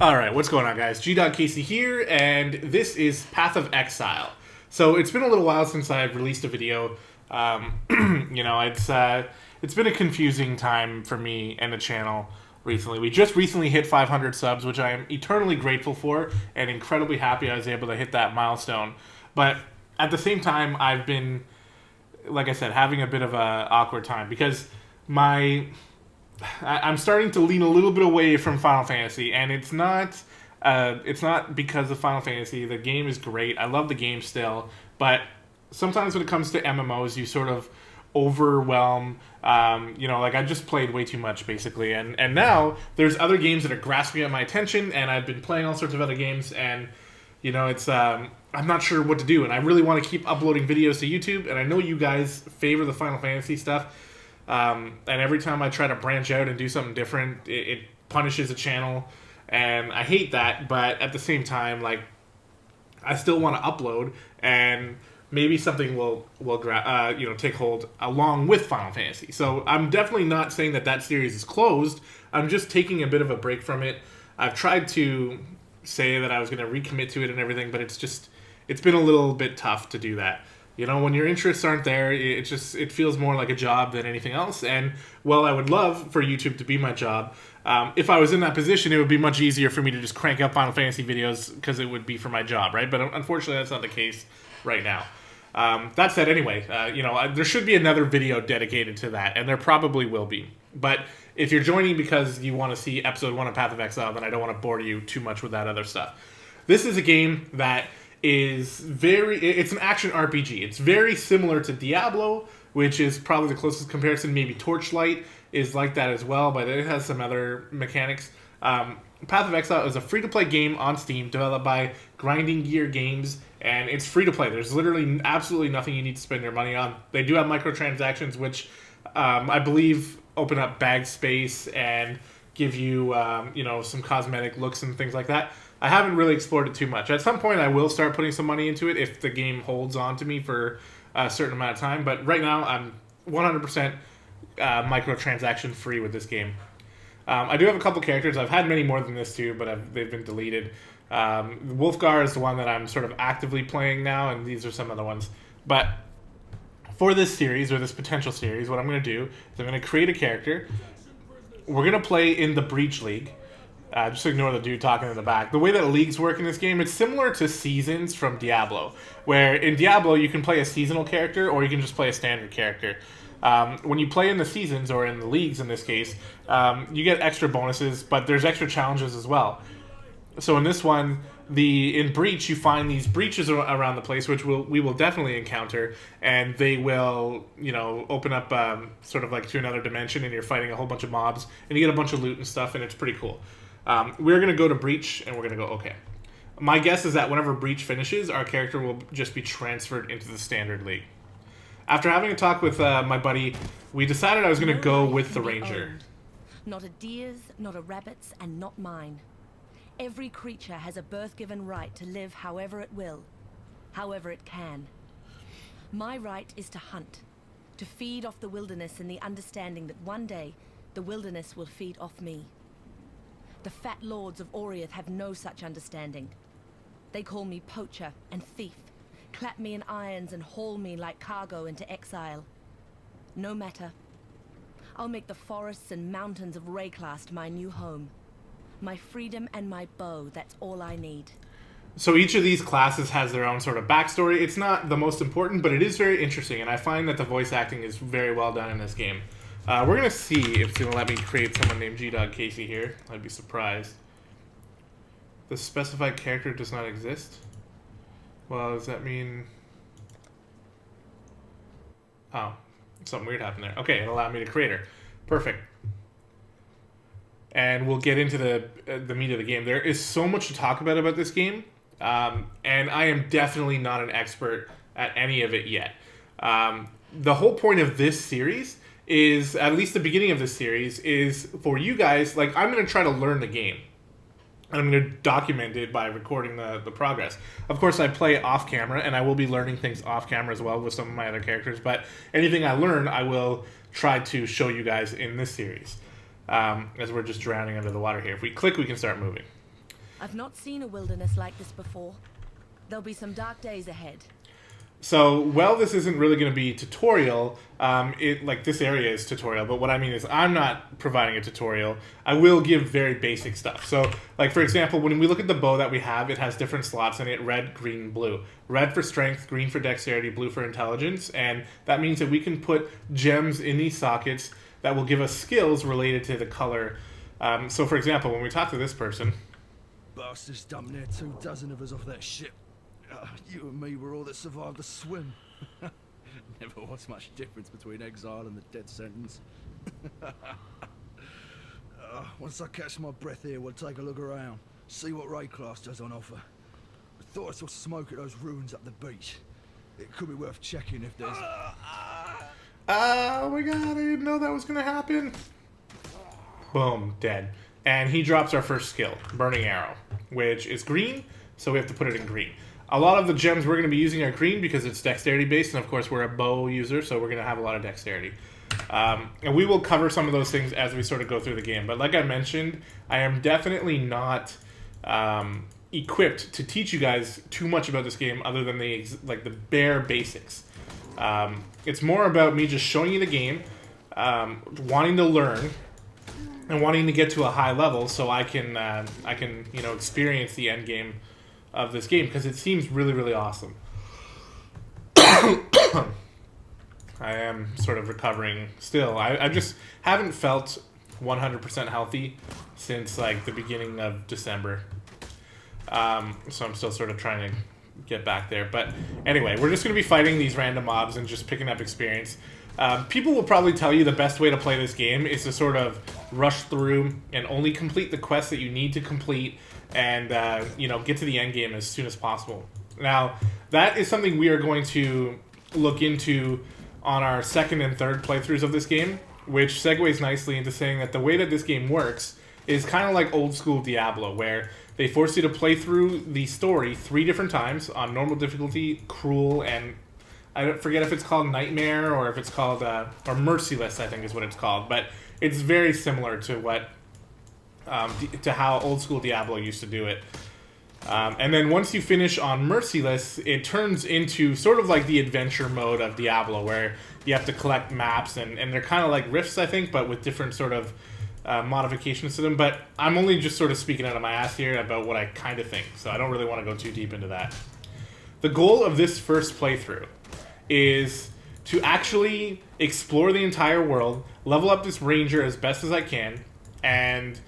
Alright, what's going on, guys? gdoggcasey here, and this is Path of Exile. So it's been a little while since I've released a video. It's been a confusing time for me and the channel recently. We just recently hit 500 subs, which I am eternally grateful for, and incredibly happy I was able to hit that milestone. But at the same time, I've been, like I said, having a bit of a awkward time because I'm starting to lean a little bit away from Final Fantasy, and it's not because of Final Fantasy. The game is great. I love the game still, but sometimes when it comes to MMOs, you sort of overwhelm. Like I just played way too much, basically, and now there's other games that are grasping at my attention, and I've been playing all sorts of other games, and I'm not sure what to do, and I really want to keep uploading videos to YouTube, and I know you guys favor the Final Fantasy stuff. And every time I try to branch out and do something different, it punishes the channel, and I hate that. But at the same time, like, I still want to upload, and maybe something will take hold along with Final Fantasy. So I'm definitely not saying that series is closed. I'm just taking a bit of a break from it. I've tried to say that I was going to recommit to it and everything, but it's been a little bit tough to do that. When your interests aren't there, it feels more like a job than anything else. And, well, I would love for YouTube to be my job. If I was in that position, it would be much easier for me to just crank out Final Fantasy videos because it would be for my job, right? But unfortunately, that's not the case right now. That said, anyway, there should be another video dedicated to that, and there probably will be. But if you're joining because you want to see Episode 1 of Path of Exile, then I don't want to bore you too much with that other stuff. This is a game that it's an action RPG. It's very similar to Diablo, which is probably the closest comparison. Maybe Torchlight is like that as well, but it has some other mechanics. Path of Exile is a free-to-play game on Steam developed by Grinding Gear Games, and it's free-to-play. There's literally absolutely nothing you need to spend your money on. They do have microtransactions, which I believe open up bag space and give you some cosmetic looks and things like that. I haven't really explored it too much. At some point, I will start putting some money into it if the game holds on to me for a certain amount of time. But right now, I'm 100% microtransaction free with this game. I do have a couple characters. I've had many more than this too, but they've been deleted. Wolfgar is the one that I'm sort of actively playing now, and these are some other ones. But for this series, or this potential series, what I'm going to do is I'm going to create a character. We're going to play in the Breach League. Just ignore the dude talking in the back. The way that leagues work in this game, it's similar to Seasons from Diablo, where in Diablo you can play a seasonal character or you can just play a standard character. When you play in the Seasons, or in the leagues in this case, you get extra bonuses, but there's extra challenges as well. So in this one, in Breach, you find these breaches around the place, which we will definitely encounter, and they will, open up sort of like to another dimension, and you're fighting a whole bunch of mobs, and you get a bunch of loot and stuff, and it's pretty cool. We're going to go to Breach, and we're going to go, okay. My guess is that whenever Breach finishes, our character will just be transferred into the Standard League. After having a talk with my buddy, we decided I was going to go with the Ranger. Not a deer's, not a rabbit's, and not mine. Every creature has a birth-given right to live however it will, however it can. My right is to hunt, to feed off the wilderness in the understanding that one day the wilderness will feed off me. The fat lords of Oriath have no such understanding. They call me poacher and thief, clap me in irons and haul me like cargo into exile. No matter. I'll make the forests and mountains of Rayclast my new home. My freedom and my bow, that's all I need. So each of these classes has their own sort of backstory. It's not the most important, but it is very interesting, and I find that the voice acting is very well done in this game. We're going to see if it's going to let me create someone named gdoggcasey here. I'd be surprised. The specified character does not exist. Well, does that mean... Oh, something weird happened there. Okay, it allowed me to create her. Perfect. And we'll get into the meat of the game. There is so much to talk about this game, and I am definitely not an expert at any of it yet. The whole point of this series is, at least the beginning of this series, is for you guys, like, I'm going to try to learn the game. And I'm going to document it by recording the progress. Of course, I play off camera, and I will be learning things off camera as well with some of my other characters, but anything I learn, I will try to show you guys in this series. As we're just drowning under the water here. If we click, we can start moving. I've not seen a wilderness like this before. There'll be some dark days ahead. So, well, this isn't really going to be tutorial. Like this area is tutorial, but what I mean is I'm not providing a tutorial. I will give very basic stuff. So, like for example, when we look at the bow that we have, it has different slots in it: red, green, blue. Red for strength, green for dexterity, blue for intelligence, and that means that we can put gems in these sockets that will give us skills related to the color. So, for example, when we talk to this person, bastards dumped near 24 of us off that ship. You and me were all that survived the swim. Never was much difference between Exile and the death sentence. Once I catch my breath here, we'll take a look around, see what raid class does on offer. I thought I saw smoke at those ruins up the beach. It could be worth checking if there's... Oh my god, I didn't know that was going to happen. Boom, dead. And he drops our first skill, Burning Arrow, which is green, so we have to put it in green. A lot of the gems we're going to be using are green because it's dexterity based, and of course we're a bow user, so we're going to have a lot of dexterity. And we will cover some of those things as we sort of go through the game. But like I mentioned, I am definitely not equipped to teach you guys too much about this game other than the bare basics. It's more about me just showing you the game, wanting to learn, and wanting to get to a high level so I can experience the end game of this game, because it seems really, really awesome. I am sort of recovering still. I just haven't felt 100% healthy since like the beginning of December. So I'm still sort of trying to get back there. But anyway, we're just going to be fighting these random mobs and just picking up experience. People will probably tell you the best way to play this game is to sort of rush through and only complete the quests that you need to complete, and get to the end game as soon as possible. Now, that is something we are going to look into on our second and third playthroughs of this game, which segues nicely into saying that the way that this game works is kind of like old school Diablo, where they force you to play through the story 3 different times on normal difficulty, cruel, and I don't forget if it's called Nightmare or if it's called or Merciless, I think is what it's called, but it's very similar to what to how old school Diablo used to do it. And then once you finish on Merciless, it turns into sort of like the adventure mode of Diablo, where you have to collect maps, and they're kind of like rifts, I think, but with different sort of modifications to them. But I'm only just sort of speaking out of my ass here about what I kind of think, so I don't really want to go too deep into that. The goal of this first playthrough is to actually explore the entire world, level up this ranger as best as I can, and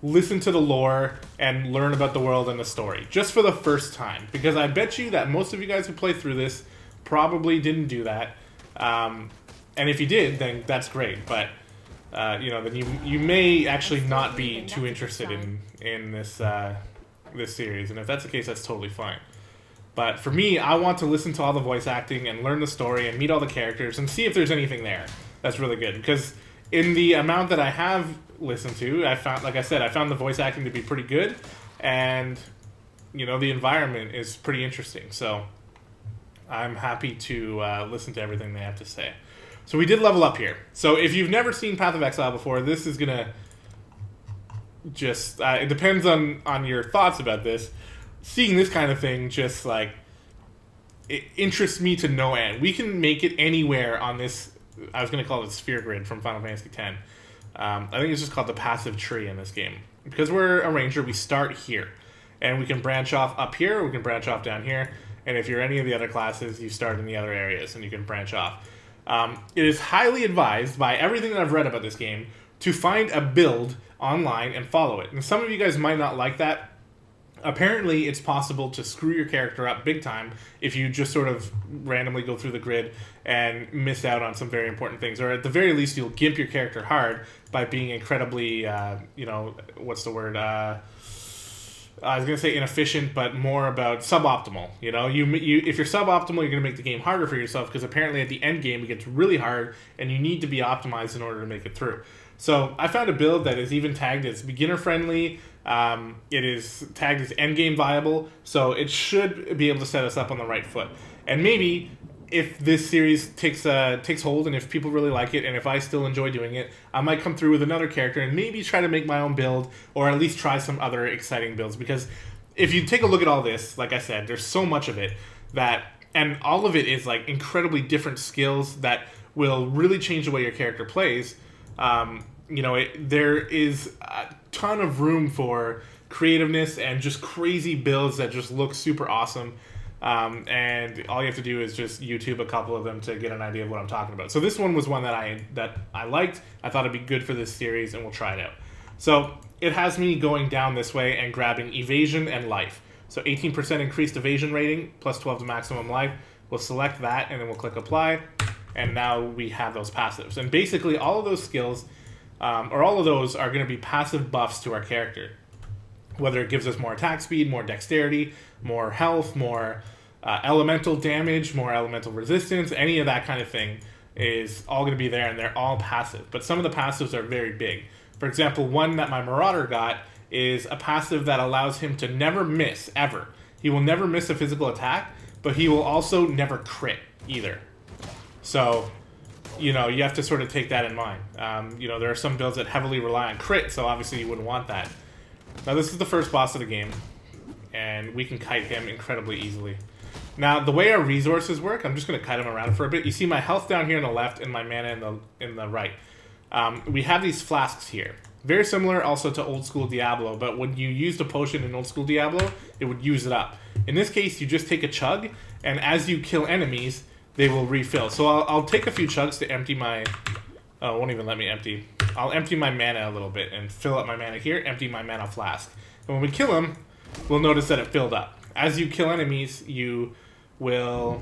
listen to the lore and learn about the world and the story, just for the first time. Because I bet you that most of you guys who play through this probably didn't do that. And if you did, then that's great. But then you may actually not be too interested in this this series. And if that's the case, that's totally fine. But for me, I want to listen to all the voice acting and learn the story and meet all the characters and see if there's anything there that's really good. Because in the amount that I have listened to, I found the voice acting to be pretty good, and the environment is pretty interesting. So I'm happy to listen to everything they have to say. So we did level up here. So if you've never seen Path of Exile before, this is gonna just it depends on your thoughts about this. Seeing this kind of thing just like it interests me to no end. We can make it anywhere on this. I was going to call it sphere grid from Final Fantasy X. I think it's just called the passive tree in this game. Because we're a ranger, we start here. And we can branch off up here, we can branch off down here. And if you're any of the other classes, you start in the other areas and you can branch off. It is highly advised by everything that I've read about this game to find a build online and follow it. And some of you guys might not like that. Apparently, it's possible to screw your character up big time if you just sort of randomly go through the grid and miss out on some very important things. Or at the very least, you'll gimp your character hard by being incredibly, what's the word? I was going to say inefficient, but more about suboptimal. If you're suboptimal, you're going to make the game harder for yourself, because apparently at the end game, it gets really hard, and you need to be optimized in order to make it through. So I found a build that is even tagged as beginner-friendly. It is tagged as endgame viable, so it should be able to set us up on the right foot. And maybe if this series takes hold and if people really like it and if I still enjoy doing it, I might come through with another character and maybe try to make my own build or at least try some other exciting builds. Because if you take a look at all this, like I said, there's so much of it and all of it is like incredibly different skills that will really change the way your character plays. There is a ton of room for creativeness and just crazy builds that just look super awesome. And all you have to do is just YouTube a couple of them to get an idea of what I'm talking about. So this one was one that I liked. I thought it'd be good for this series, and we'll try it out. So it has me going down this way and grabbing evasion and life. So 18% increased evasion rating, plus 12 to maximum life. We'll select that, and then we'll click apply. And now we have those passives. And basically all of those skills, or all of those, are going to be passive buffs to our character. Whether it gives us more attack speed, more dexterity, more health, more elemental damage, more elemental resistance, any of that kind of thing is all going to be there, and they're all passive. But some of the passives are very big. For example, one that my Marauder got is a passive that allows him to never miss, ever. He will never miss a physical attack, but he will also never crit either. So, you have to sort of take that in mind. There are some builds that heavily rely on crit, so obviously you wouldn't want that. Now this is the first boss of the game, and we can kite him incredibly easily. Now the way our resources work, I'm just going to kite him around for a bit. You see my health down here on the left and my mana in the right. We have these flasks here. Very similar also to old school Diablo, but when you used a potion in old school Diablo, it would use it up. In this case, you just take a chug, and as you kill enemies, they will refill. So I'll take a few chugs to empty my... Oh, it won't even let me empty. I'll empty my mana a little bit and fill up my mana here, empty my mana flask. And when we kill him, we'll notice that it filled up. As you kill enemies, you'll fill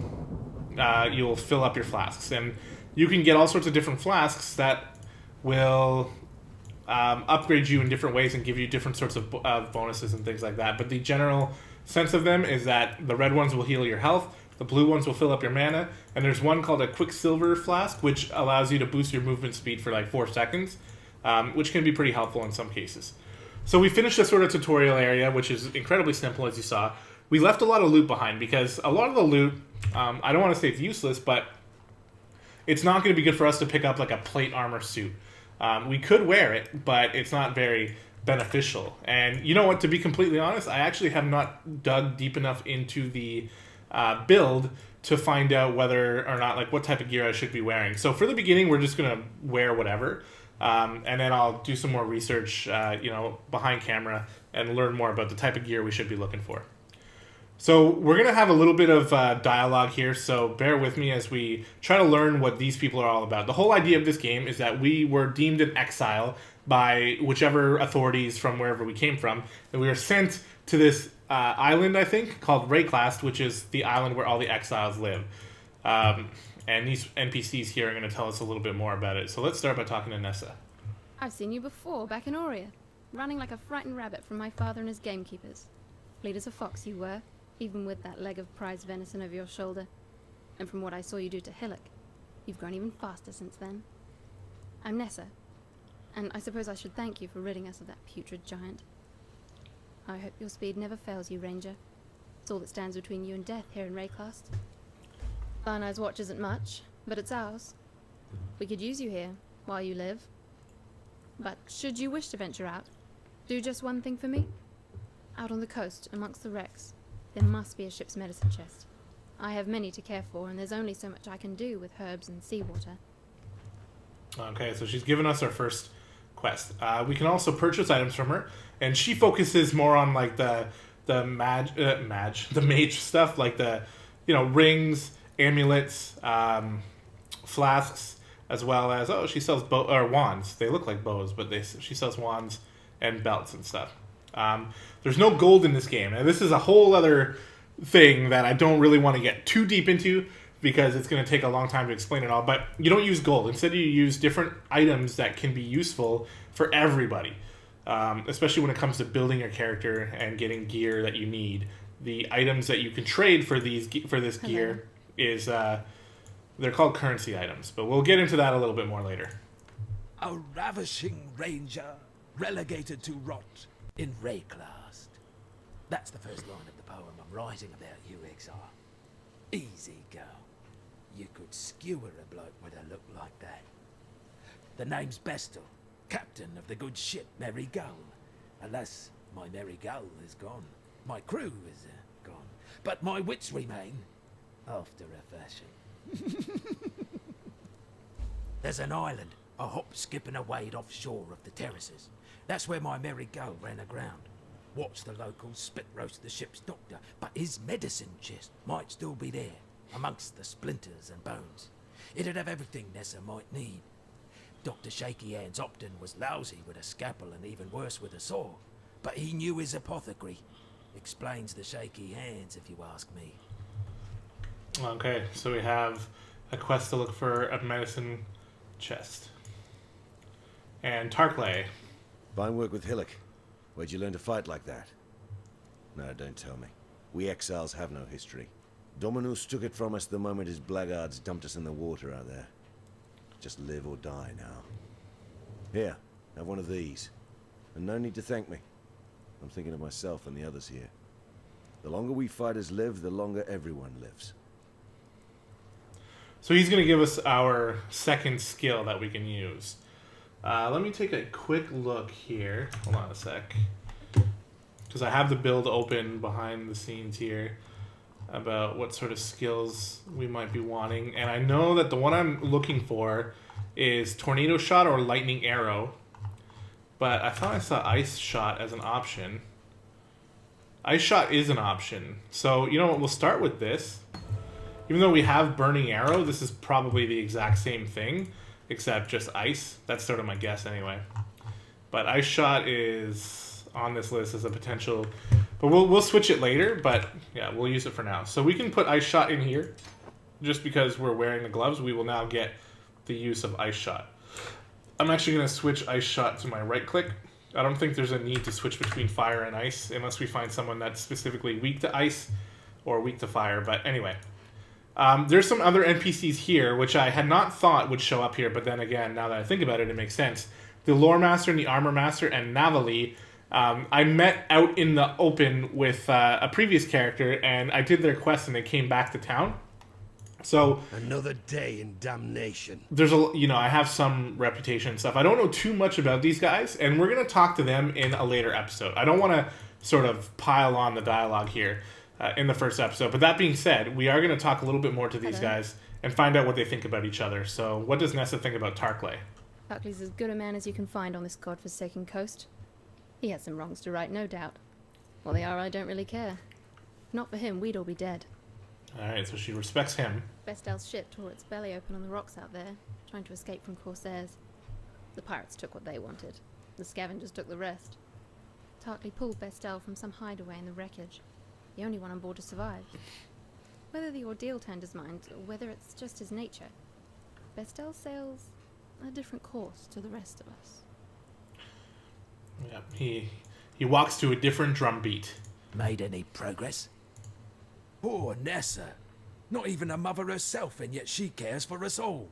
up your flasks. And you can get all sorts of different flasks that will upgrade you in different ways and give you different sorts of bonuses and things like that. But the general sense of them is that the red ones will heal your health, the blue ones will fill up your mana, and there's one called a Quicksilver Flask, which allows you to boost your movement speed for like 4 seconds, which can be pretty helpful in some cases. So we finished this sort of tutorial area, which is incredibly simple, as you saw. We left a lot of loot behind, because a lot of the loot, I don't want to say it's useless, but it's not going to be good for us to pick up like a plate armor suit. We could wear it, but it's not very beneficial. And you know what, to be completely honest, I actually have not dug deep enough into the build to find out whether or not, like, what type of gear I should be wearing. So for the beginning, we're just going to wear whatever. And then I'll do some more research, behind camera and learn more about the type of gear we should be looking for. So we're going to have a little bit of dialogue here, so bear with me as we try to learn what these people are all about. The whole idea of this game is that we were deemed an exile by whichever authorities from wherever we came from, and we were sent to this island, I think, called Rayclast, which is the island where all the exiles live. And these NPCs here are going to tell us a little bit more about it. So let's start by talking to Nessa. I've seen you before, back in Aurea, running like a frightened rabbit from my father and his gamekeepers. Fleet as a fox you were, even with that leg of prized venison over your shoulder. And from what I saw you do to Hillock, you've grown even faster since then. I'm Nessa, and I suppose I should thank you for ridding us of that putrid giant. I hope your speed never fails you, Ranger. It's all that stands between you and death here in Rayclast. Barnard's watch isn't much, but it's ours. We could use you here, while you live. But should you wish to venture out, do just one thing for me. Out on the coast, amongst the wrecks, there must be a ship's medicine chest. I have many to care for, and there's only so much I can do with herbs and seawater. Okay, so she's given us our first quest. We can also purchase items from her, and she focuses more on like the mage stuff, like the rings, amulets, flasks, as well as she sells wands. They look like bows, but she sells wands and belts and stuff. There's no gold in this game, and this is a whole other thing that I don't really want to get too deep into because it's going to take a long time to explain it all. But you don't use gold. Instead, you use different items that can be useful for everybody, especially when it comes to building your character and getting gear that you need. The items that you can trade for this gear is they're called currency items, but we'll get into that a little bit more later. A ravishing ranger relegated to rot in Rayclast. That's the first line of the poem I'm writing about you, Exile. Easy, girl. you could skewer a bloke with a look like that. The name's Bestel, captain of the good ship Merry Gull. Alas, my Merry Gull is gone. My crew is gone. But my wits remain, after a fashion. There's an island, a hop, skip and a wade offshore of the terraces. That's where my Merry Gull ran aground. Watched the locals spit roast the ship's doctor, but his medicine chest might still be there, amongst the splinters and bones. It'd have everything Nessa might need. Dr. Shaky Hands Opton was lousy with a scalpel and even worse with a saw, but he knew his apothecary. Explains the shaky hands, if you ask me. Okay, so we have a quest to look for a medicine chest. And Tarkley. Fine work with Hillock. Where'd you learn to fight like that? No, don't tell me. We exiles have no history. Dominus took it from us the moment his blackguards dumped us in the water out there. Just live or die now. Here, have one of these. And no need to thank me. I'm thinking of myself and the others here. The longer we fighters live, the longer everyone lives. So he's going to give us our second skill that we can use. Let me take a quick look here. Hold on a sec. Because I have the build open behind the scenes here about what sort of skills we might be wanting. And I know that the one I'm looking for is Tornado Shot or Lightning Arrow. But I thought I saw Ice Shot as an option. Ice Shot is an option. So, you know what? We'll start with this. Even though we have Burning Arrow, this is probably the exact same thing, except just ice. That's sort of my guess anyway. But Ice Shot is on this list as a potential. But we'll switch it later, but yeah, we'll use it for now. So we can put Ice Shot in here. Just because we're wearing the gloves, we will now get the use of Ice Shot. I'm actually going to switch Ice Shot to my right click. I don't think there's a need to switch between fire and ice unless we find someone that's specifically weak to ice or weak to fire. But anyway, there's some other NPCs here which I had not thought would show up here, but then again, now that I think about it, it makes sense. The Lore Master and the Armor Master and Navali, I met out in the open with a previous character, and I did their quest and they came back to town. So Another day in damnation. there's I have some reputation and stuff. I don't know too much about these guys, and we're going to talk to them in a later episode. I don't want to sort of pile on the dialogue here in the first episode. But that being said, we are going to talk a little bit more to these guys and find out what they think about each other. So what does Nessa think about Tarkley? Tarkley's as good a man as you can find on this godforsaken coast. He has some wrongs to right, no doubt. What they are, I don't really care. If not for him, we'd all be dead. Alright, so she respects him. Bestel's ship tore its belly open on the rocks out there, trying to escape from corsairs. The pirates took what they wanted. The scavengers took the rest. Tarkley pulled Bestel from some hideaway in the wreckage, the only one on board to survive. Whether the ordeal turned his mind, or whether it's just his nature, Bestel sails a different course to the rest of us. Yeah, he walks to a different drum beat. Made any progress? Poor Nessa. Not even a mother herself, and yet she cares for us all.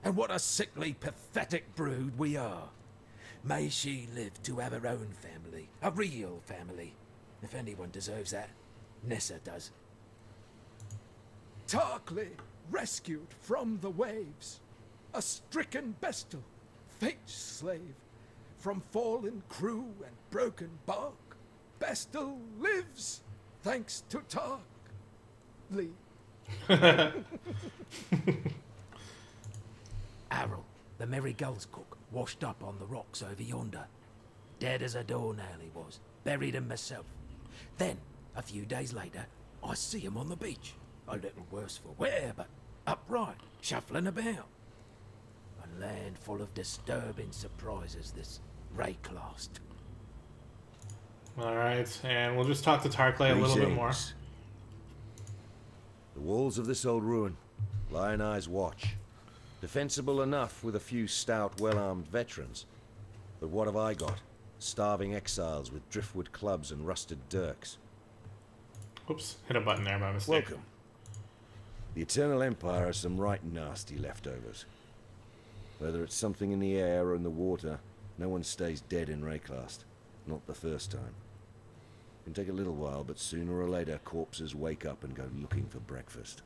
And what a sickly, pathetic brood we are. May she live to have her own family, a real family. If anyone deserves that, Nessa does. Tarkley, rescued from the waves. A stricken Bestel, fate's slave. From fallen crew and broken bark, Bestel lives, thanks to Tarkley. Arrow, the Merry Gull's cook, washed up on the rocks over yonder. Dead as a doornail he was, buried him myself. Then, a few days later, I see him on the beach. A little worse for wear, but upright, shuffling about. A land full of disturbing surprises, this Rayclast. Alright, and we'll just talk to Tarkley a little bit more. Greetings. The walls of this old ruin, Lion Eye's watch. Defensible enough with a few stout, well-armed veterans. But what have I got? Starving exiles with driftwood clubs and rusted dirks. Oops, hit a button there by mistake. Welcome. The Eternal Empire has some right nasty leftovers. Whether it's something in the air or in the water, no one stays dead in Rayclast. Not the first time. It can take a little while, but sooner or later corpses wake up and go looking for breakfast.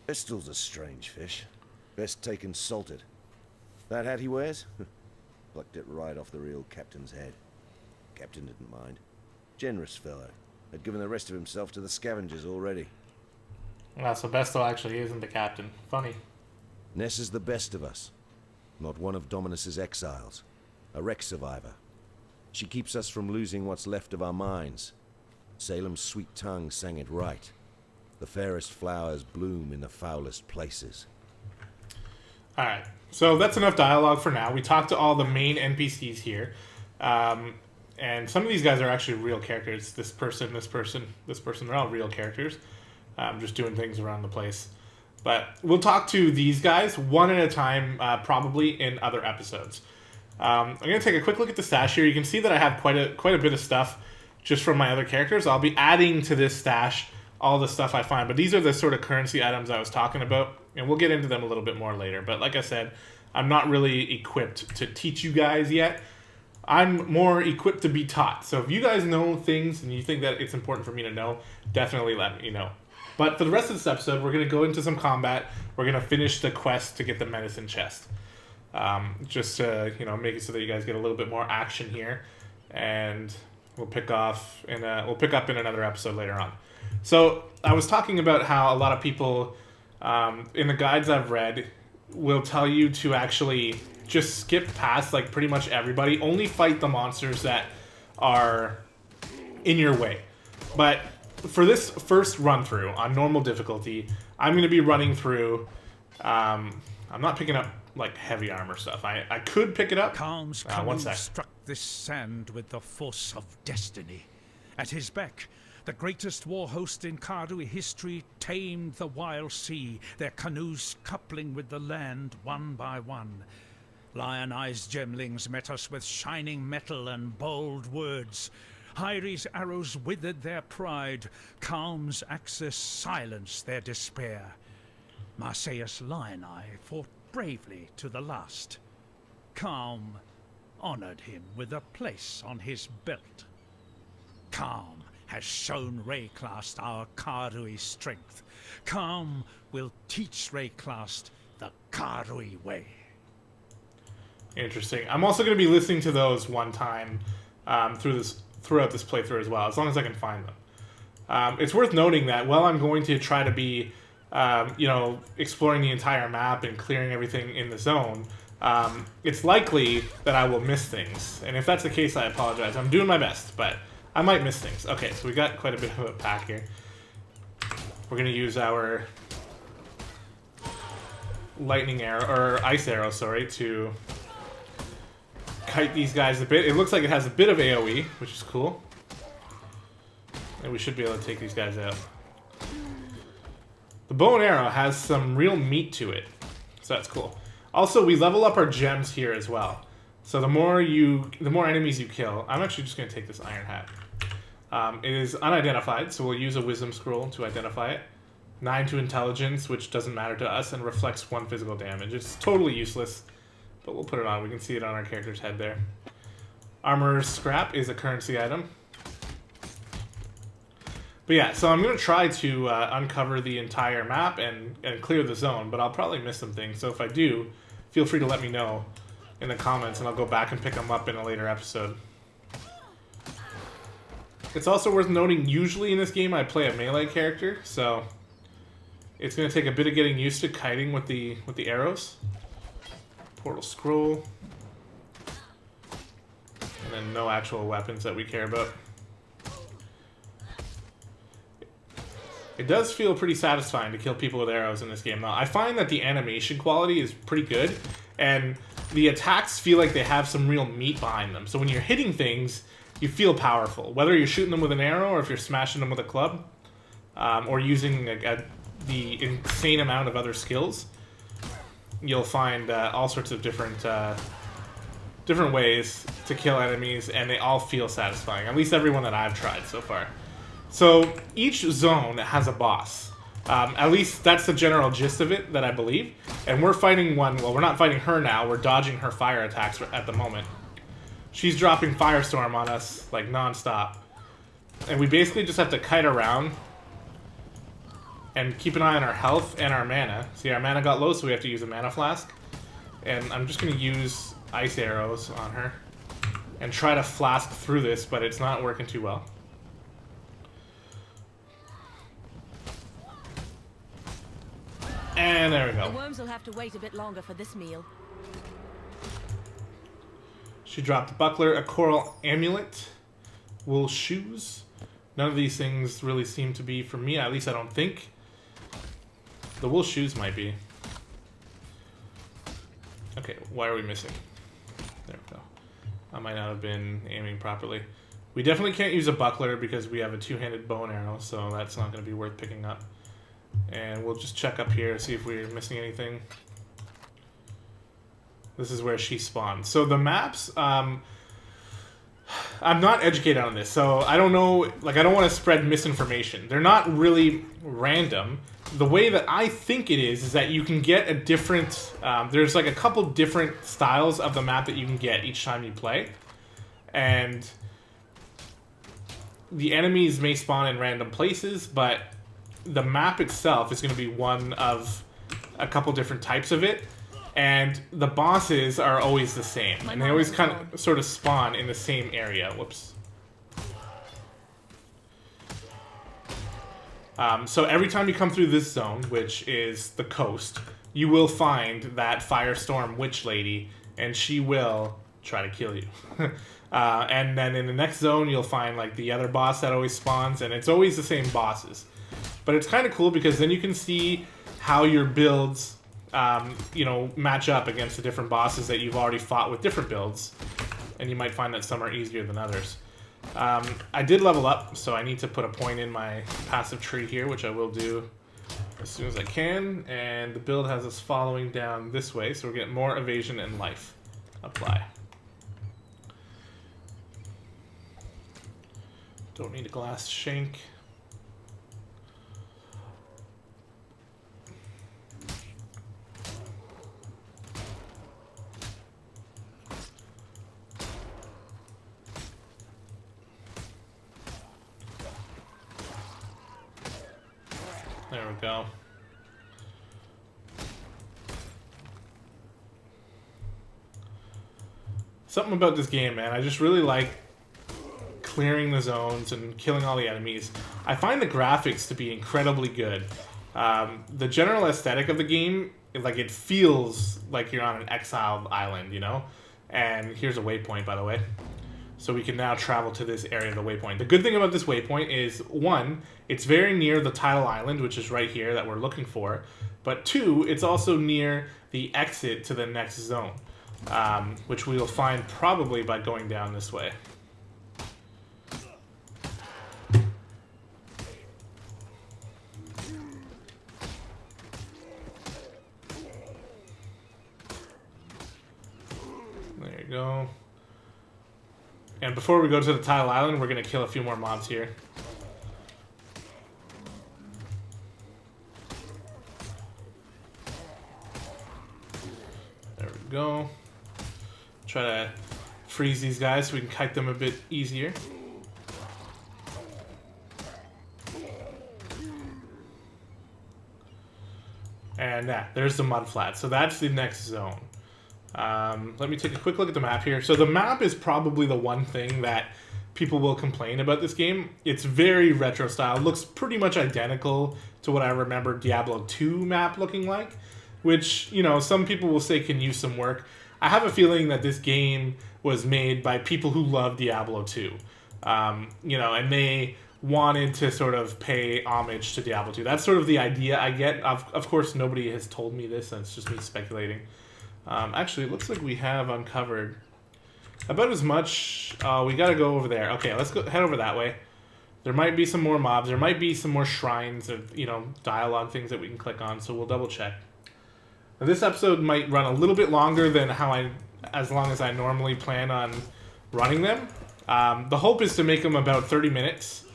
Pistol's a strange fish. Best taken salted. That hat he wears? Plucked it right off the real captain's head. Captain didn't mind. Generous fellow. Had given the rest of himself to the scavengers already. So Besto actually isn't the captain. Funny. Ness is the best of us. Not one of Dominus's exiles. A wreck survivor. She keeps us from losing what's left of our minds. Salem's sweet tongue sang it right. The fairest flowers bloom in the foulest places. Alright, so that's enough dialogue for now. We talked to all the main NPCs here. And some of these guys are actually real characters. This person, this person, this person, they're all real characters. Just doing things around the place. But we'll talk to these guys one at a time, probably in other episodes. I'm going to take a quick look at the stash here. You can see that I have quite a bit of stuff just from my other characters. I'll be adding to this stash all the stuff I find. But these are the sort of currency items I was talking about. And we'll get into them a little bit more later. But like I said, I'm not really equipped to teach you guys yet. I'm more equipped to be taught. So if you guys know things and you think that it's important for me to know, definitely let me know. But for the rest of this episode, we're going to go into some combat. We're going to finish the quest to get the medicine chest. Just to, make it so that you guys get a little bit more action here. And we'll pick up in another episode later on. So I was talking about how a lot of people, in the guides I've read, will tell you to actually just skip past like pretty much everybody. Only fight the monsters that are in your way. But for this first run through on normal difficulty, I'm going to be running through. I'm not picking up like heavy armor stuff. I could pick it up. Calm's One canoe sec. struck this sand with the force of destiny. At his beck, the greatest war host in Kardui history tamed the wild sea, their canoes coupling with the land one by one. Lion-eyed gemlings met us with shining metal and bold words. Hyri's arrows withered their pride. Calm's axis silenced their despair. Marseilles Lion-eye fought bravely to the last. Calm honored him with a place on his belt. Calm has shown Rayclast our Kardui strength. Calm will teach Rayclast the Kardui way. Interesting. I'm also going to be listening to those one time throughout this playthrough as well, as long as I can find them. It's worth noting that while I'm going to try to be, exploring the entire map and clearing everything in the zone, it's likely that I will miss things. And if that's the case, I apologize. I'm doing my best, but I might miss things. Okay, so we got quite a bit of a pack here. We're going to use our lightning arrow, or ice arrow, sorry, to kite these guys a bit. It looks like it has a bit of AoE, which is cool. And we should be able to take these guys out. The bow and arrow has some real meat to it, so that's cool. Also, we level up our gems here as well. So the more enemies you kill, I'm actually just going to take this iron hat. It is unidentified, so we'll use a wisdom scroll to identify it. 9 to intelligence, which doesn't matter to us, and reflects 1 physical damage. It's totally useless, but we'll put it on. We can see it on our character's head there. Armor scrap is a currency item. But yeah, so I'm going to try to uncover the entire map and clear the zone, but I'll probably miss some things. So if I do, feel free to let me know in the comments, and I'll go back and pick them up in a later episode. It's also worth noting, usually in this game I play a melee character, so it's going to take a bit of getting used to kiting with the arrows. Portal scroll. And then no actual weapons that we care about. It does feel pretty satisfying to kill people with arrows in this game, though. I find that the animation quality is pretty good, and the attacks feel like they have some real meat behind them. So when you're hitting things, you feel powerful. Whether you're shooting them with an arrow, or if you're smashing them with a club, or using the insane amount of other skills, you'll find all sorts of different ways to kill enemies, and they all feel satisfying. At least everyone that I've tried so far. So each zone has a boss. At least that's the general gist of it, that I believe. And we're fighting one. Well, we're not fighting her now. We're dodging her fire attacks at the moment. She's dropping Firestorm on us, like, non-stop. And we basically just have to kite around and keep an eye on our health and our mana. See, our mana got low, so we have to use a mana flask. And I'm just going to use ice arrows on her and try to flask through this, but it's not working too well. And there we go. The worms will have to wait a bit longer for this meal. She dropped a buckler, a coral amulet, wool shoes. None of these things really seem to be for me, at least I don't think. The wool shoes might be. Okay, why are we missing? There we go. I might not have been aiming properly. We definitely can't use a buckler because we have a two-handed bow and arrow, so that's not going to be worth picking up. And we'll just check up here, see if we're missing anything. This is where she spawned. So the maps, I'm not educated on this, so I don't know, like I don't want to spread misinformation. They're not really random. The way that I think it is that you can get a different, there's like a couple different styles of the map that you can get each time you play. And the enemies may spawn in random places, but the map itself is going to be one of a couple different types of it. And the bosses are always the same. And they always kind of sort of spawn in the same area. Whoops. So every time you come through this zone, which is the coast, you will find that Firestorm Witch Lady, and she will try to kill you. And then in the next zone, you'll find like the other boss that always spawns, and it's always the same bosses. But it's kind of cool because then you can see how your builds, you know, match up against the different bosses that you've already fought with different builds, and you might find that some are easier than others. I did level up, so I need to put a point in my passive tree here, which I will do as soon as I can, and the build has us following down this way, so we're getting more evasion and life. Apply. Don't need a glass shank. There we go. Something about this game, man. I just really like clearing the zones and killing all the enemies. I find the graphics to be incredibly good. The general aesthetic of the game, like it feels like you're on an exiled island, you know? And here's a waypoint, by the way. So we can now travel to this area of the waypoint. The good thing about this waypoint is, one, it's very near the tidal island, which is right here that we're looking for. But two, it's also near the exit to the next zone, which we will find probably by going down this way. There you go. And before we go to the tidal island, we're going to kill a few more mobs here. There we go. Try to freeze these guys so we can kite them a bit easier. And there's the mud flat. So that's the next zone. Let me take a quick look at the map here. So the map is probably the one thing that people will complain about this game. It's very retro style. It looks pretty much identical to what I remember Diablo 2 map looking like, which, you know, some people will say can use some work. I have a feeling that this game was made by people who love Diablo 2, you know, and they wanted to sort of pay homage to Diablo 2. That's sort of the idea I get. Of course, nobody has told me this, and it's just me speculating. Actually, it looks like we have uncovered about as much. We gotta go over there. Okay, let's go head over that way. There might be some more mobs. There might be some more shrines of, you know, dialogue things that we can click on, so we'll double check. Now, this episode might run a little bit longer than as long as I normally plan on running them. The hope is to make them about 30 minutes.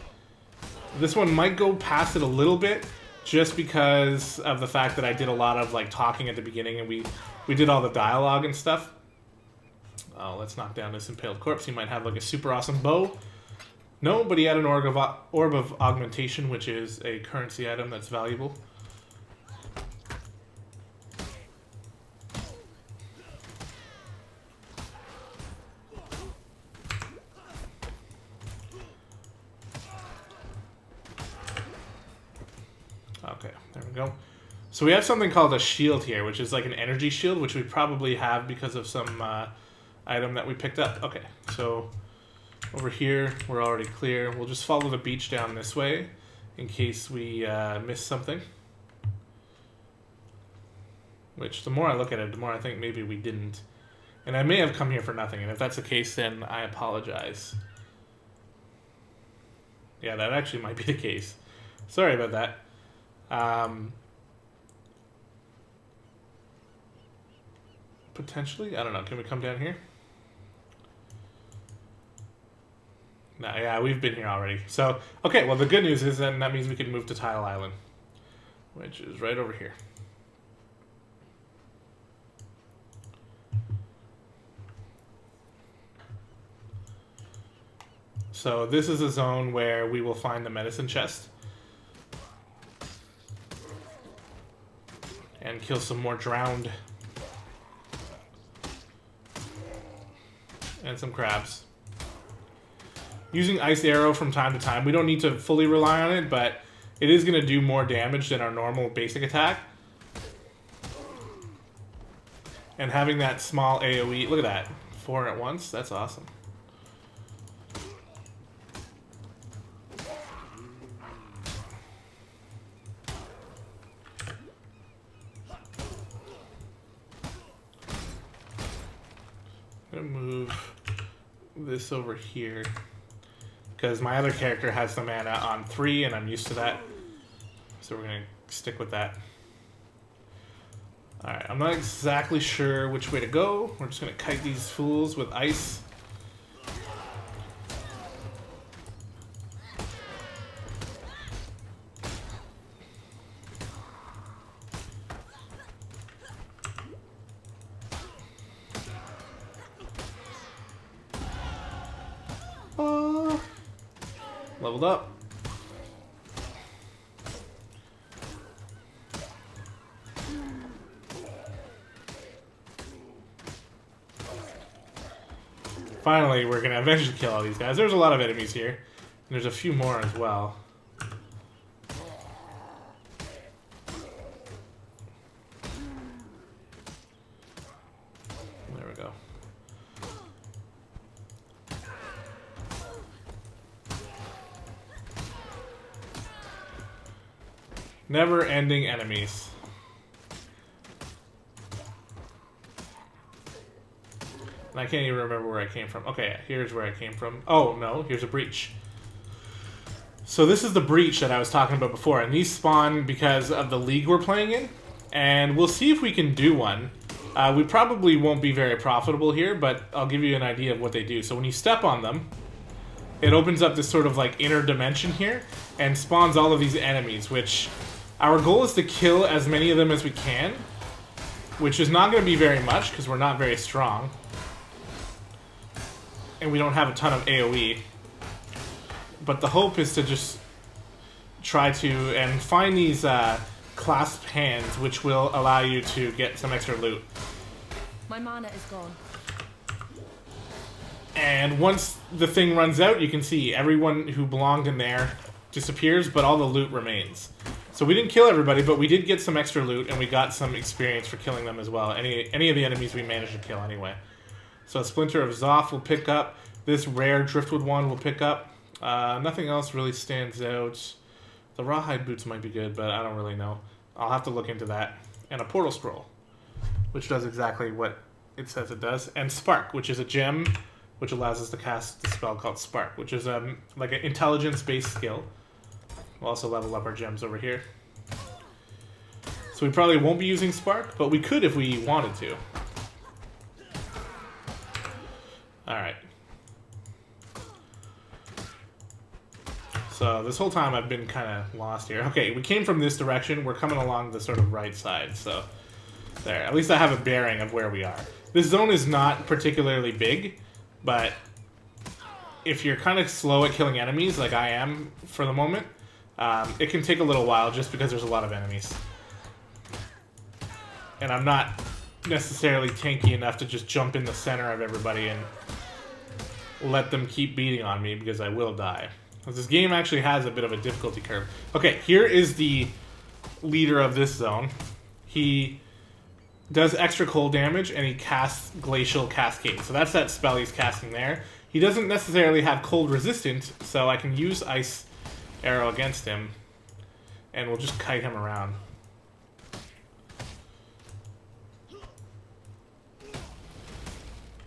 This one might go past it a little bit, just because of the fact that I did a lot of like talking at the beginning, and we did all the dialogue and stuff. Oh, let's knock down this impaled corpse. He might have like a super awesome bow. No, but he had an orb of augmentation, which is a currency item that's valuable. Okay, there we go. So we have something called a shield here, which is like an energy shield, which we probably have because of some item that we picked up. Okay, so over here, we're already clear. We'll just follow the beach down this way in case we miss something. Which, the more I look at it, the more I think maybe we didn't. And I may have come here for nothing, and if that's the case, then I apologize. Yeah, that actually might be the case. Sorry about that. Potentially? I don't know. Can we come down here? No, yeah, we've been here already. So, okay, well, the good news is then that means we can move to Tile Island, which is right over here. So this is a zone where we will find the medicine chest. And kill some more drowned. And some crabs. Using Ice Arrow from time to time. We don't need to fully rely on it, but it is going to do more damage than our normal basic attack. And having that small AoE, look at that. 4 at once, that's awesome. I'm going to move this over here because my other character has the mana on 3 and I'm used to that. So we're going to stick with that. Alright, I'm not exactly sure which way to go. We're just going to kite these fools with ice. Leveled up. Finally, we're going to eventually kill all these guys. There's a lot of enemies here. And there's a few more as well. There we go. Never-ending enemies. And I can't even remember where I came from. Okay, here's where I came from. Oh, no, here's a breach. So this is the breach that I was talking about before, and these spawn because of the league we're playing in. And we'll see if we can do one. We probably won't be very profitable here, but I'll give you an idea of what they do. So when you step on them, it opens up this sort of like inner dimension here, and spawns all of these enemies, which... Our goal is to kill as many of them as we can, which is not going to be very much because we're not very strong. And we don't have a ton of AoE. But the hope is to just try to and find these clasp hands, which will allow you to get some extra loot. My mana is gone. And once the thing runs out, you can see everyone who belonged in there disappears, but all the loot remains. So we didn't kill everybody, but we did get some extra loot, and we got some experience for killing them as well. Any of the enemies we managed to kill anyway. So a Splinter of Zoth will pick up. This rare Driftwood one will pick up. Nothing else really stands out. The Rawhide Boots might be good, but I don't really know. I'll have to look into that. And a Portal Scroll, which does exactly what it says it does. And Spark, which is a gem, which allows us to cast a spell called Spark, which is like an intelligence-based skill. We'll also level up our gems over here. So we probably won't be using Spark, but we could if we wanted to. Alright. So this whole time I've been kind of lost here. Okay, we came from this direction. We're coming along the sort of right side, so... There, at least I have a bearing of where we are. This zone is not particularly big, but if you're kind of slow at killing enemies, like I am for the moment, it can take a little while just because there's a lot of enemies. And I'm not necessarily tanky enough to just jump in the center of everybody and let them keep beating on me because I will die. Because this game actually has a bit of a difficulty curve. Okay, here is the leader of this zone. He does extra cold damage and he casts Glacial Cascade. So that's that spell he's casting there. He doesn't necessarily have cold resistant, so I can use Ice Arrow against him and we'll just kite him around.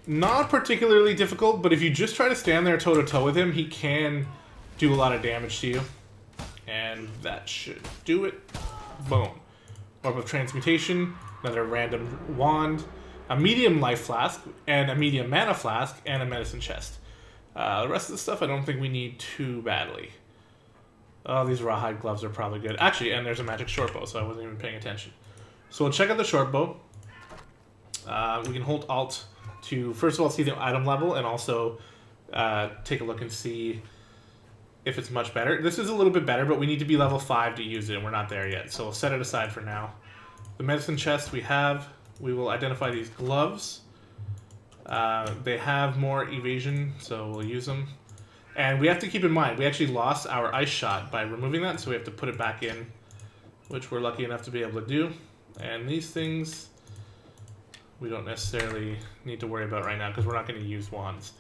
Not particularly difficult, but if you just try to stand there toe-to-toe with him, he can do a lot of damage to you. And that should do it. Boom. Orb of Transmutation, another random wand, a medium life flask, and a medium mana flask, and a medicine chest. The rest of the stuff I don't think we need too badly. Oh, these rawhide gloves are probably good. Actually, and there's a magic short bow, so I wasn't even paying attention. So we'll check out the short bow. We can hold Alt to, first of all, see the item level, and also take a look and see if it's much better. This is a little bit better, but we need to be level 5 to use it, and we're not there yet. So we'll set it aside for now. The medicine chest we have, we will identify these gloves. They have more evasion, so we'll use them. And we have to keep in mind, we actually lost our ice shot by removing that, so we have to put it back in, which we're lucky enough to be able to do. And these things we don't necessarily need to worry about right now because we're not going to use wands.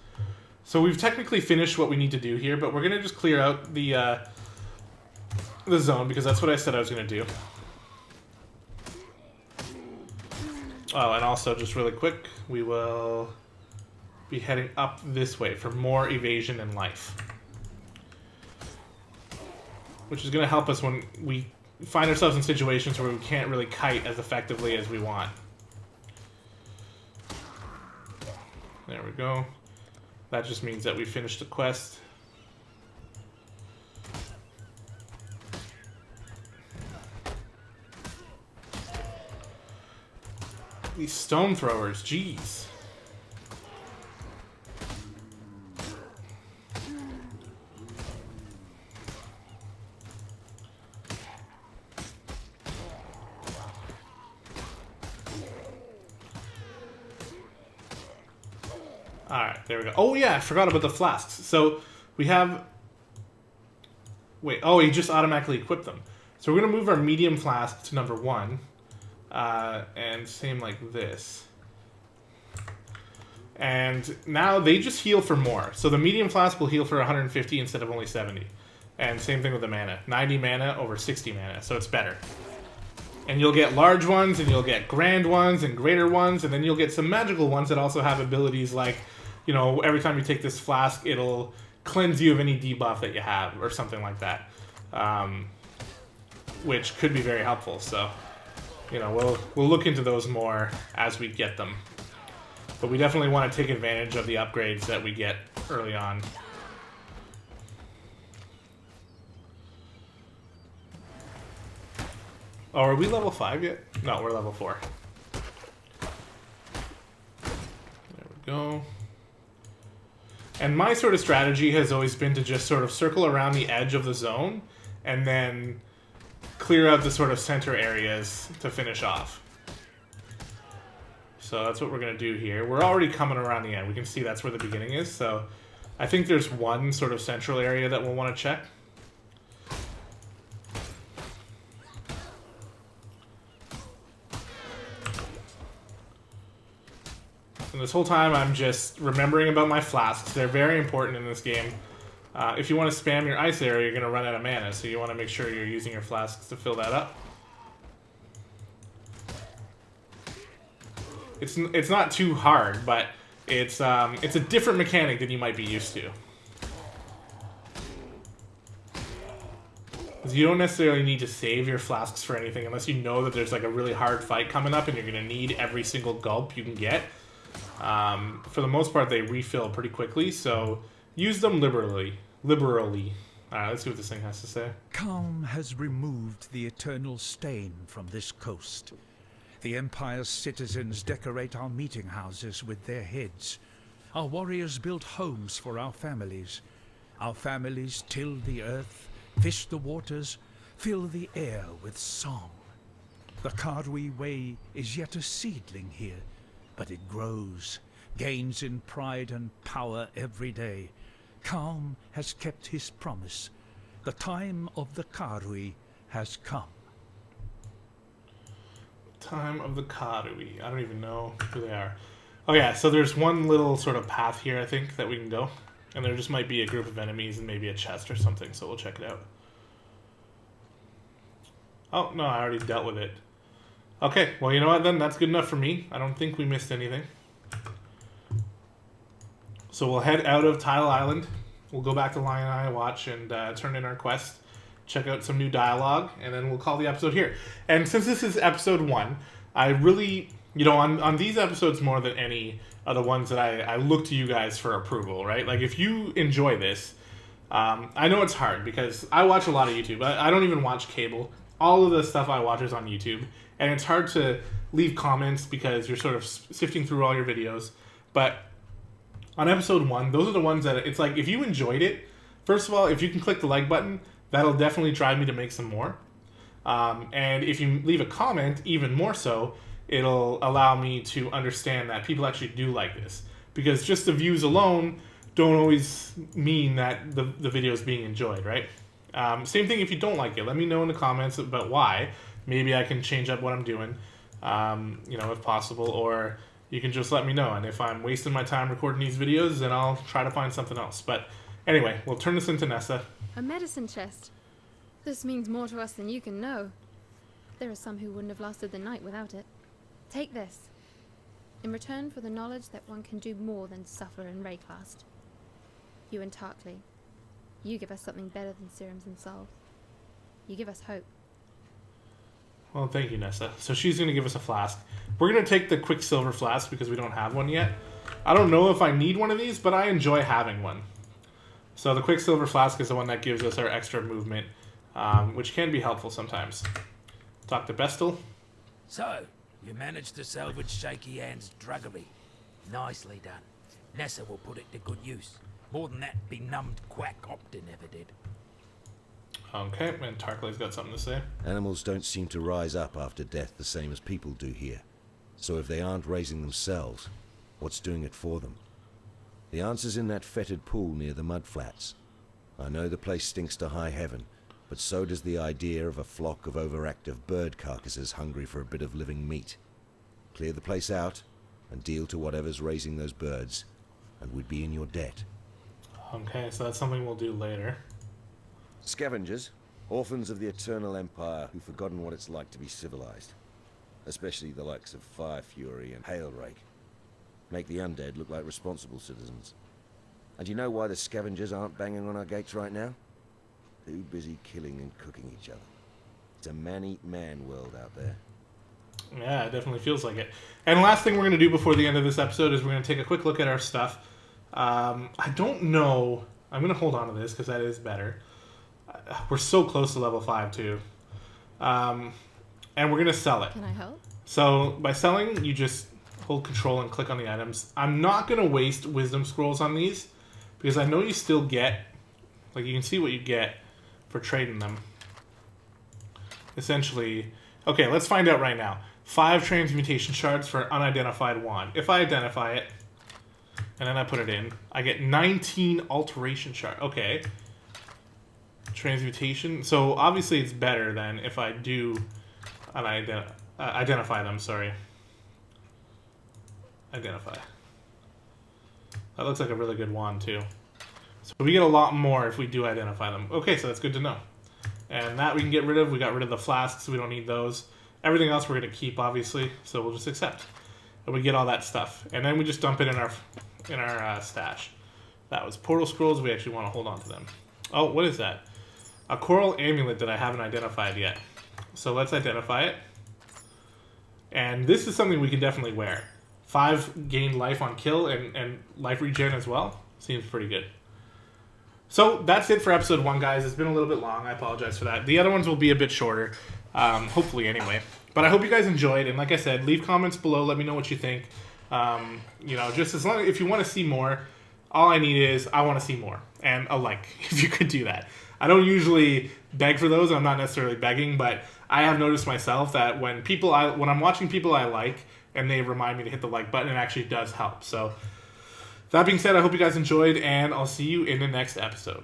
So we've technically finished what we need to do here, but we're going to just clear out the zone because that's what I said I was going to do. Oh, and also just really quick, we will be heading up this way for more evasion and life, which is going to help us when we find ourselves in situations where we can't really kite as effectively as we want. There we go. That just means that we finished the quest. These stone throwers, jeez. Alright, there we go. Oh yeah, I forgot about the flasks. So we have... Wait, oh, he just automatically equipped them. So we're going to move our medium flask to number 1. And same like this. And now they just heal for more. So the medium flask will heal for 150 instead of only 70. And same thing with the mana. 90 mana over 60 mana, so it's better. And you'll get large ones, and you'll get grand ones, and greater ones, and then you'll get some magical ones that also have abilities like, you know, every time you take this flask, it'll cleanse you of any debuff that you have, or something like that. Which could be very helpful, so... You know, we'll look into those more as we get them. But we definitely want to take advantage of the upgrades that we get early on. Oh, are we level 5 yet? No, we're level 4. There we go. And my sort of strategy has always been to just sort of circle around the edge of the zone and then clear out the sort of center areas to finish off. So that's what we're going to do here. We're already coming around the end. We can see that's where the beginning is. So I think there's one sort of central area that we'll want to check. And this whole time I'm just remembering about my flasks. They're very important in this game. If you want to spam your ice arrow, you're going to run out of mana, so you want to make sure you're using your flasks to fill that up. It's not too hard, but it's a different mechanic than you might be used to. Because you don't necessarily need to save your flasks for anything unless you know that there's like a really hard fight coming up and you're going to need every single gulp you can get. For the most part, they refill pretty quickly, so use them liberally. Alright, let's see what this thing has to say. Calm has removed the eternal stain from this coast. The Empire's citizens decorate our meeting houses with their heads. Our warriors built homes for our families. Our families tilled the earth, fished the waters, fill the air with song. The Kardui way is yet a seedling here, but it grows, gains in pride and power every day. Calm has kept his promise. The time of the Kardui has come. Time of the Kardui. I don't even know who they are. Oh yeah, so there's one little sort of path here, I think, that we can go. And there just might be a group of enemies and maybe a chest or something, so we'll check it out. Oh, no, I already dealt with it. Okay, well, you know what, then? That's good enough for me. I don't think we missed anything. So we'll head out of Tile Island. We'll go back to Lion Eye Watch and turn in our quest. Check out some new dialogue, and then we'll call the episode here. And since this is episode 1, I really, you know, on these episodes more than any are the ones that I look to you guys for approval, right? Like, if you enjoy this, I know it's hard because I watch a lot of YouTube. I don't even watch cable. All of the stuff I watch is on YouTube, and it's hard to leave comments because you're sort of sifting through all your videos. But on episode 1, those are the ones that it's like, if you enjoyed it, first of all, if you can click the like button, that'll definitely drive me to make some more. And if you leave a comment, even more so, it'll allow me to understand that people actually do like this. Because just the views alone don't always mean that the video is being enjoyed, right? Same thing if you don't like it. Let me know in the comments about why. Maybe I can change up what I'm doing, you know, if possible. Or you can just let me know. And if I'm wasting my time recording these videos, then I'll try to find something else. But anyway, we'll turn this into Nessa. A medicine chest. This means more to us than you can know. There are some who wouldn't have lasted the night without it. Take this. In return for the knowledge that one can do more than suffer and raycast. You and Tarkley, you give us something better than serums and salve. You give us hope. Well, thank you, Nessa. So she's going to give us a flask. We're going to take the Quicksilver flask because we don't have one yet. I don't know if I need one of these, but I enjoy having one. So the Quicksilver flask is the one that gives us our extra movement, which can be helpful sometimes. Talk to Bestel. So, you managed to salvage Shaky Hand's druggery. Nicely done. Nessa will put it to good use. More than that benumbed quack Optin ever did. Okay, and Tarkley's got something to say. Animals don't seem to rise up after death the same as people do here. So if they aren't raising themselves, what's doing it for them? The answer's in that fetid pool near the mudflats. I know the place stinks to high heaven, but so does the idea of a flock of overactive bird carcasses hungry for a bit of living meat. Clear the place out, and deal to whatever's raising those birds, and we'd be in your debt. Okay, so that's something we'll do later. Scavengers, orphans of the Eternal Empire who've forgotten what it's like to be civilized. Especially the likes of Fire Fury and Hailrake. Make the undead look like responsible citizens. And you know why the scavengers aren't banging on our gates right now? Too busy killing and cooking each other. It's a man-eat-man world out there. Yeah, it definitely feels like it. And last thing we're going to do before the end of this episode is we're going to take a quick look at our stuff. I don't know. I'm going to hold on to this because that is better. We're so close to level 5 too. And we're going to sell it. Can I help? So by selling, you just hold control and click on the items. I'm not going to waste wisdom scrolls on these because I know you still get, like you can see what you get for trading them. Essentially, okay, let's find out right now. 5 transmutation shards for unidentified wand. If I identify it, and then I put it in, I get 19 alteration shard. Okay. Transmutation. So obviously it's better than if I do identify them, sorry. Identify. That looks like a really good wand too. So we get a lot more if we do identify them. Okay, so that's good to know. And that we can get rid of. We got rid of the flasks, so we don't need those. Everything else we're going to keep, obviously, so we'll just accept. And we get all that stuff. And then we just dump it in our stash. That was portal scrolls. We actually want to hold on to them. Oh, what is that? A coral amulet that I haven't identified yet. So let's identify it. And this is something we can definitely wear. 5 gained life on kill and life regen as well. Seems pretty good. So that's it for episode 1, guys. It's been a little bit long. I apologize for that. The other ones will be a bit shorter. Hopefully, anyway. But I hope you guys enjoyed. And like I said, leave comments below. Let me know what you think. Just as long if you want to see more, all I need is I want to see more and a like if you could do that. I don't usually beg for those. I'm not necessarily begging, but I have noticed myself that when I'm watching people I like and they remind me to hit the like button, it actually does help. So that being said, I hope you guys enjoyed, and I'll see you in the next episode.